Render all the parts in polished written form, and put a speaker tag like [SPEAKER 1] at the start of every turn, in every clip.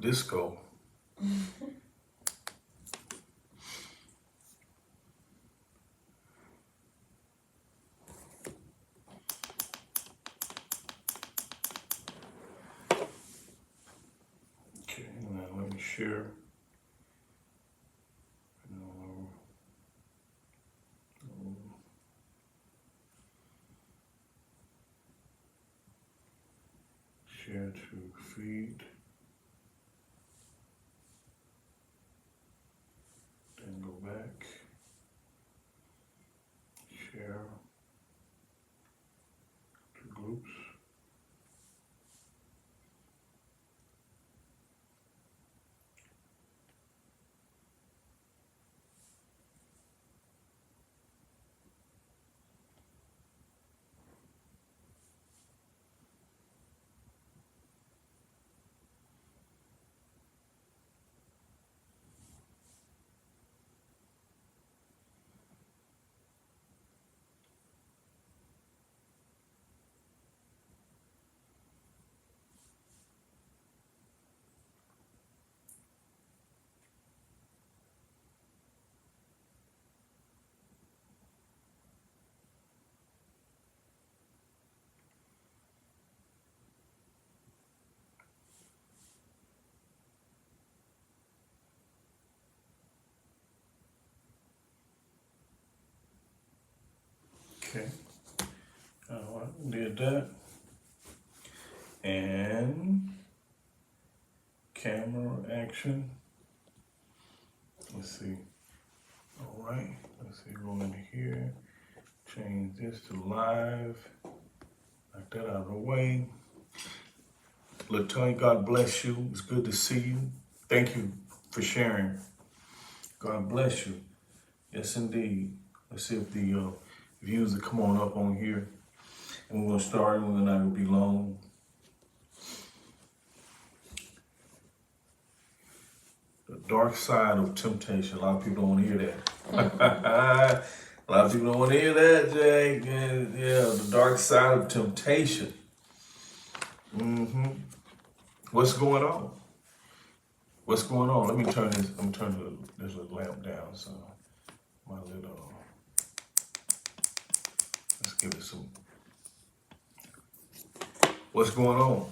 [SPEAKER 1] this go. Okay, now let me share. Share to feed. Then go back. Share to groups. Okay. Did that. And camera action. Let's see. All right. Let's see. Go into here. Change this to live. Knock that out of the way. Latoya, God bless you. It's good to see you. Thank you for sharing. God bless you. Yes, indeed. Let's see if the views will come on up on here. And we're going to start. We're not going to be long. The dark side of temptation. A lot of people don't want to hear that. A lot of people don't want to hear that, Jake. Yeah, the dark side of temptation. What's going on? What's going on? Let me turn this. I'm gonna turn this little lamp down. So my little. Let's give it some. What's going on?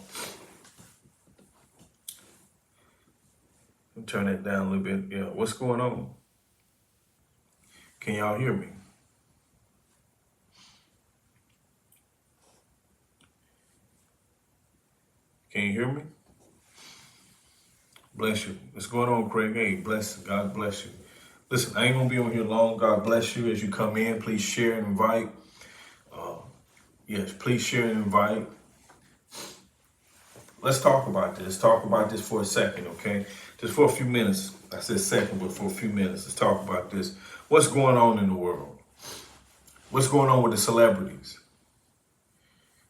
[SPEAKER 1] Turn it down a little bit. Yeah. What's going on? Can y'all hear me? Can you hear me? Bless you. What's going on, Craig? Hey, bless. God bless you. Listen, I ain't gonna be on here long. God bless you as you come in. Please share and invite. Yes, please share and invite. Let's talk about this. Let's talk about this for a second, okay? Just for a few minutes. I said second, but for a few minutes. Let's talk about this. What's going on in the world? What's going on with the celebrities?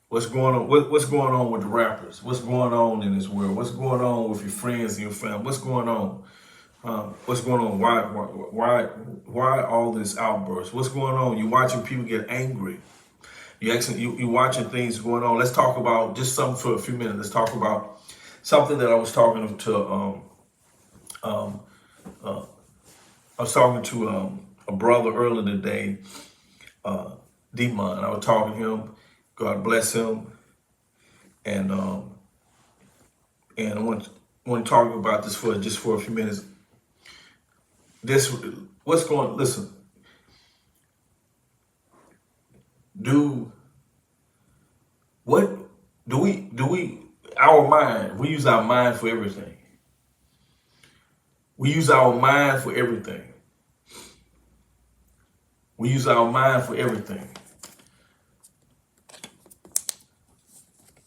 [SPEAKER 1] What's going on? What's going on with the rappers? What's going on in this world? What's going on with your friends and your family? What's going on? What's going on? Why all this outburst? What's going on? You're watching people get angry. You're watching things going on. Let's talk about just something for a few minutes. Let's talk about something that I was talking to. A brother earlier today, Demon. I was talking to him. God bless him, and I want to talk about this for a few minutes. What's going? Listen, do we our mind? We use our mind for everything. We use our mind for everything. We use our mind for everything.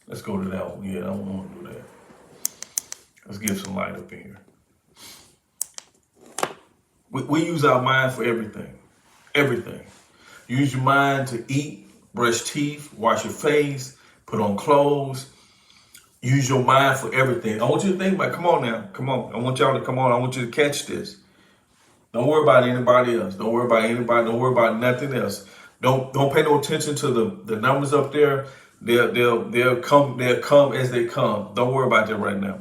[SPEAKER 1] Let's go to that one. Yeah, I don't want to do that. Let's give some light up in here. We use our mind for everything. Everything. Use your mind to eat, brush teeth, wash your face, put on clothes. Use your mind for everything. I want you to think about, come on now, come on. I want y'all to come on. I want you to catch this. Don't worry about anybody else. Don't worry about anybody. Don't worry about nothing else. Don't pay no attention to the numbers up there. They'll come as they come. Don't worry about that right now.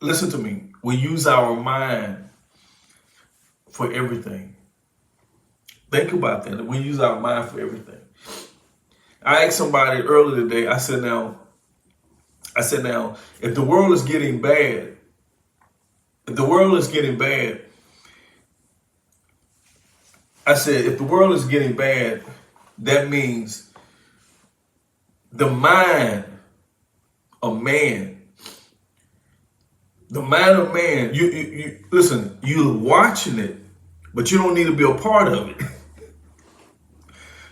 [SPEAKER 1] Listen to me. We use our mind for everything. Think about that. We use our mind for everything. I asked somebody earlier today, I said, now, if the world is getting bad, I said, if the world is getting bad, that means the mind of man, you listen, you're watching it, but you don't need to be a part of it.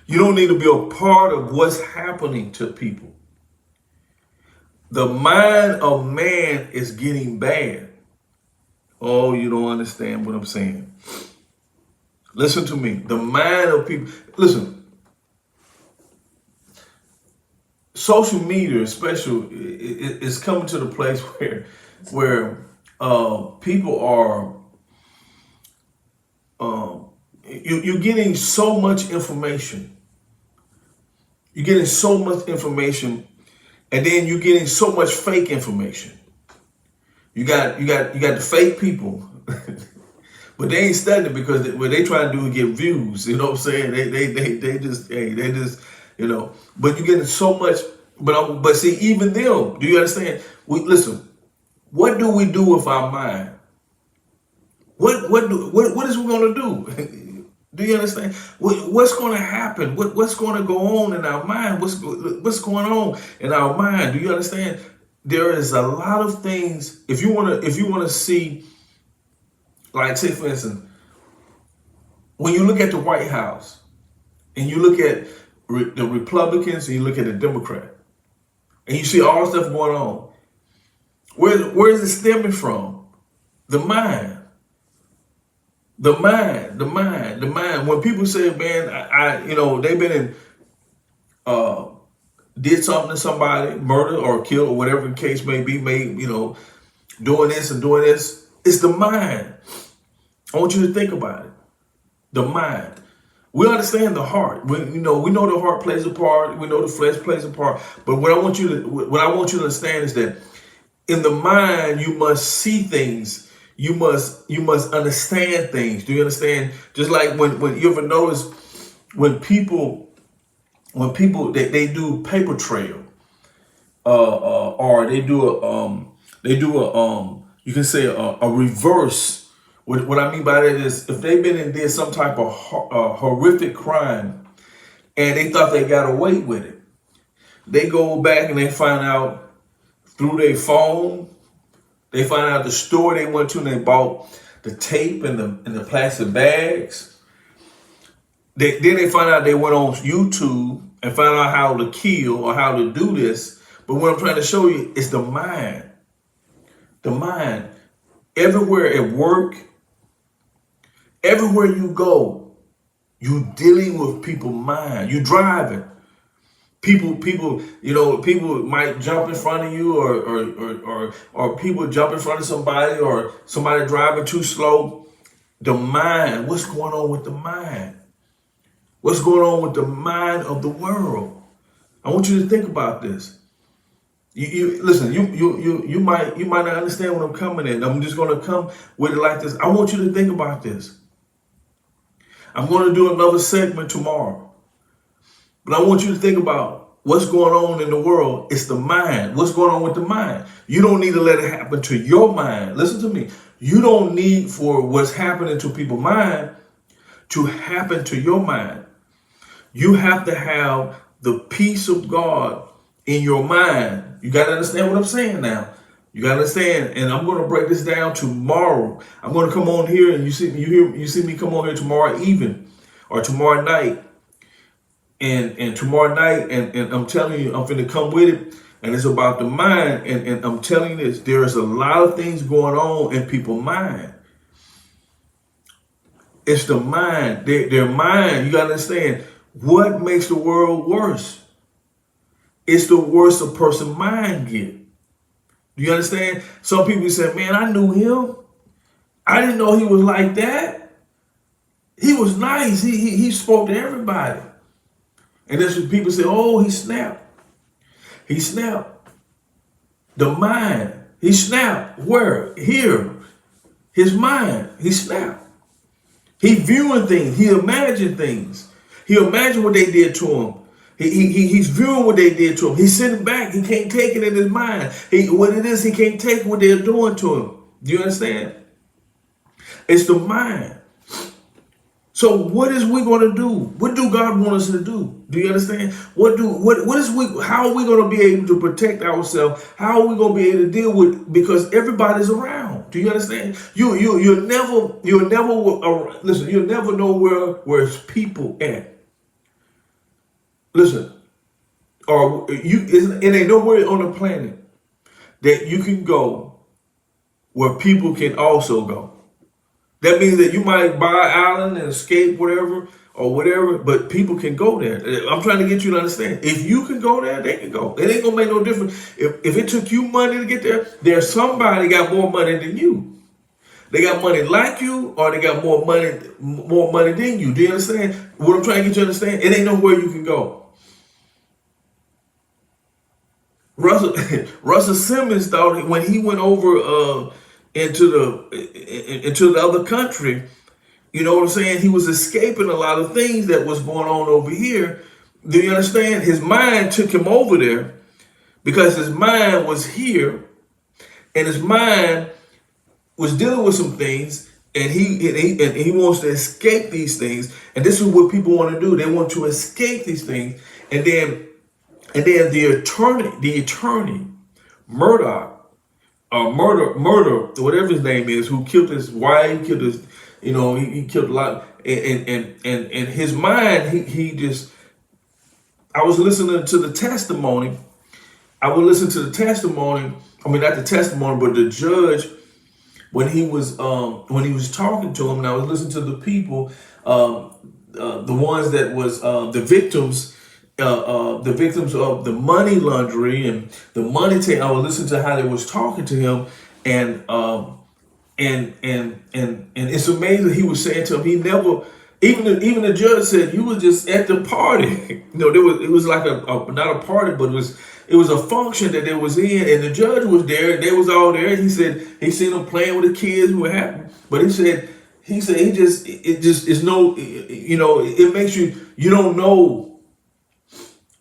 [SPEAKER 1] You don't need to be a part of what's happening to people. The mind of man is getting bad. Oh, you don't understand what I'm saying. Listen to me. The mind of people. Listen. Social media, especially, is coming to the place where people are. You're getting so much information. You're getting so much information, and then you're getting so much fake information. You got the fake people. But they ain't studying because what they trying to do is get views. You know what I'm saying? They just But you're getting so much. But see, even them. Do you understand? Listen. What do we do with our mind? What is we gonna do? Do you understand? What's going to happen? What's going to go on in our mind? What's going on in our mind? Do you understand? There is a lot of things. If you want to see. Like, say, for instance, when you look at the White House and you look at the Republicans and you look at the Democrat and you see all stuff going on, where is it stemming from? The mind. The mind. When people say, man, they've been in, did something to somebody, murder or kill or whatever the case may be, doing this and doing this, it's the mind. I want you to think about it. The mind. We understand the heart. We know the heart plays a part. We know the flesh plays a part. But what I want you to understand is that in the mind, you must see things. You must understand things. Do you understand? Just like when you ever notice when people they do paper trail, or they do a you can say a reverse. What I mean by that is if they've been and did some type of horrific crime and they thought they got away with it, they go back and they find out through their phone, they find out the store they went to and they bought the tape and the plastic bags. Then they find out they went on YouTube and found out how to kill or how to do this. But what I'm trying to show you is the mind. The mind. Everywhere at work, everywhere you go, you dealing with people's mind. You driving. People might jump in front of you or people jump in front of somebody or somebody driving too slow. The mind, what's going on with the mind? What's going on with the mind of the world? I want you to think about this. Listen, you might not understand what I'm coming in. I'm just going to come with it like this. I want you to think about this. I'm going to do another segment tomorrow. But I want you to think about what's going on in the world. It's the mind. What's going on with the mind? You don't need to let it happen to your mind. Listen to me. You don't need for what's happening to people's mind to happen to your mind. You have to have the peace of God in your mind. You got to understand what I'm saying now. You got to understand, and I'm going to break this down tomorrow. I'm going to come on here, and you see me come on here tomorrow evening or tomorrow night, and tomorrow night, and I'm telling you, I'm finna come with it, and it's about the mind, and I'm telling you this, there is a lot of things going on in people's mind. It's the mind, their mind. You got to understand what makes the world worse. It's the worse a person's mind get. Do you understand? Some people say, man, I knew him. I didn't know he was like that. He was nice. He spoke to everybody. And that's what people say, oh, he snapped. He snapped. The mind. He snapped. Where? Here. His mind. He snapped. He viewing things. He imagined things. He imagined what they did to him. He's viewing what they did to him. He's sitting back. He can't take it in his mind. What it is, he can't take what they're doing to him. Do you understand? It's the mind. So what is we going to do? What do God want us to do? Do you understand? How are we going to be able to protect ourselves? How are we going to be able to deal with, because everybody's around. Do you understand? You'll never listen, you'll never know where's people at. Listen, it ain't nowhere on the planet that you can go where people can also go. That means that you might buy an island and escape whatever, but people can go there. I'm trying to get you to understand. If you can go there, they can go. It ain't gonna make no difference. If it took you money to get there, there's somebody got more money than you. They got money like you, or they got more money than you. Do you understand what I'm trying to get you to understand? It ain't nowhere you can go. Russell Simmons thought when he went over into the other country, you know what I'm saying, he was escaping a lot of things that was going on over here. Do you understand? His mind took him over there because his mind was here, and his mind was dealing with some things, and he wants to escape these things. And this is what people want to do. They want to escape these things, and then the attorney, Murdoch, murder, whatever his name is, who killed his wife, killed his, he killed a lot, and his mind, he just. I was listening to the testimony. I would listen to the testimony. I mean, not the testimony, but the judge when he was talking to him, and I was listening to the people, the ones that was the victims of the money laundering and the money take. I was listening to how they was talking to him, and it's amazing. He was saying to him, he never. Even the judge said, you were just at the party. It was like not a party, but it was a function that they was in, and the judge was there, and they was all there. He said he seen them playing with the kids who were happy, but it makes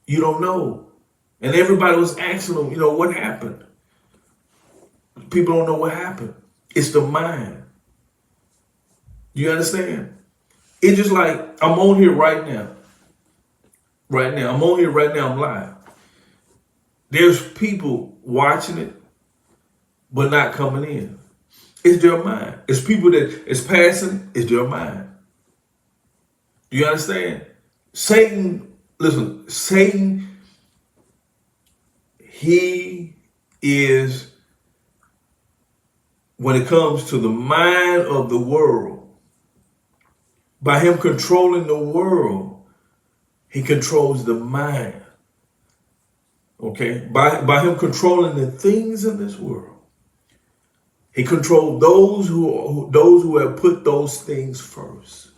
[SPEAKER 1] you don't know, and everybody was asking them, what happened. People don't know what happened. It's the mind. Do you understand? It's just like I'm on here right now. I'm on here right now. I'm live. There's people watching it, but not coming in. It's their mind. It's people that is passing. It's their mind. Do you understand? Satan, he is, when it comes to the mind of the world, by him controlling the world, he controls the mind. Okay? By him controlling the things in this world, he controls those who have put those things first.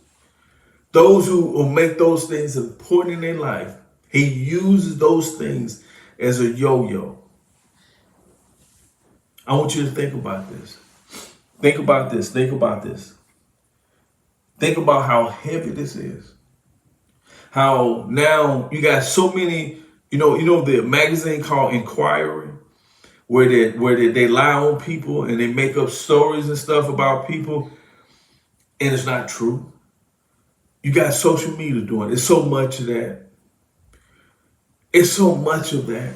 [SPEAKER 1] Those who will make those things important in their life. He uses those things as a yo-yo. I want you to think about this. Think about this. Think about this. Think about how heavy this is. How now you got so many, the magazine called Inquiry, where they lie on people and they make up stories and stuff about people, and it's not true. You got social media doing it. It's so much of that. It's so much of that.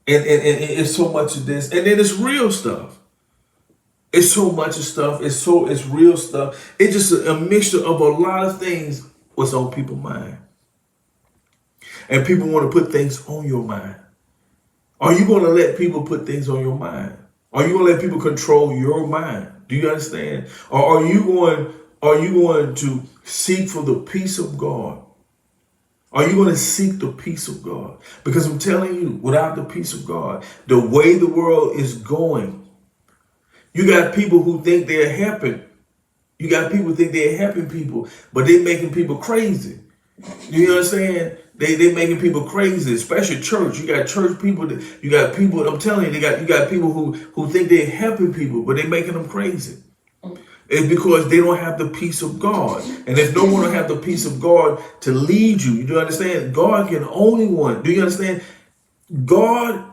[SPEAKER 1] And it's so much of this. And then it's real stuff. It's so much of stuff. It's real stuff. It's just a mixture of a lot of things what's on people's mind. And people want to put things on your mind. Are you going to let people put things on your mind? Are you going to let people control your mind? Do you understand? Or are you going to seek for the peace of God? Are you going to seek the peace of God? Because I'm telling you, without the peace of God, the way the world is going, you got people who think they're helping. You got people who think they're helping people, but they're making people crazy. Do you understand? They making people crazy, especially church. You got church people. You got people. I'm telling you, you got people who think they're helping people, but they're making them crazy. It's because they don't have the peace of God. And if no one will have the peace of God to lead you, you do understand? God can only one. Do you understand? God,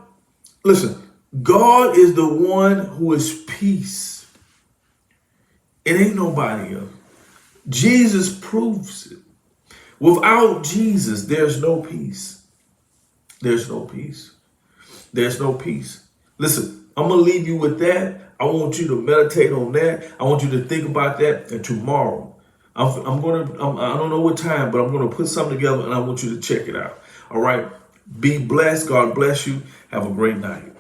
[SPEAKER 1] listen, God is the one who is peace. It ain't nobody else. Jesus proves it. Without Jesus, there's no peace. There's no peace. There's no peace. Listen, I'm going to leave you with that. I want you to meditate on that. I want you to think about that. And tomorrow, I don't know what time, but I'm going to put something together and I want you to check it out. All right. Be blessed. God bless you. Have a great night.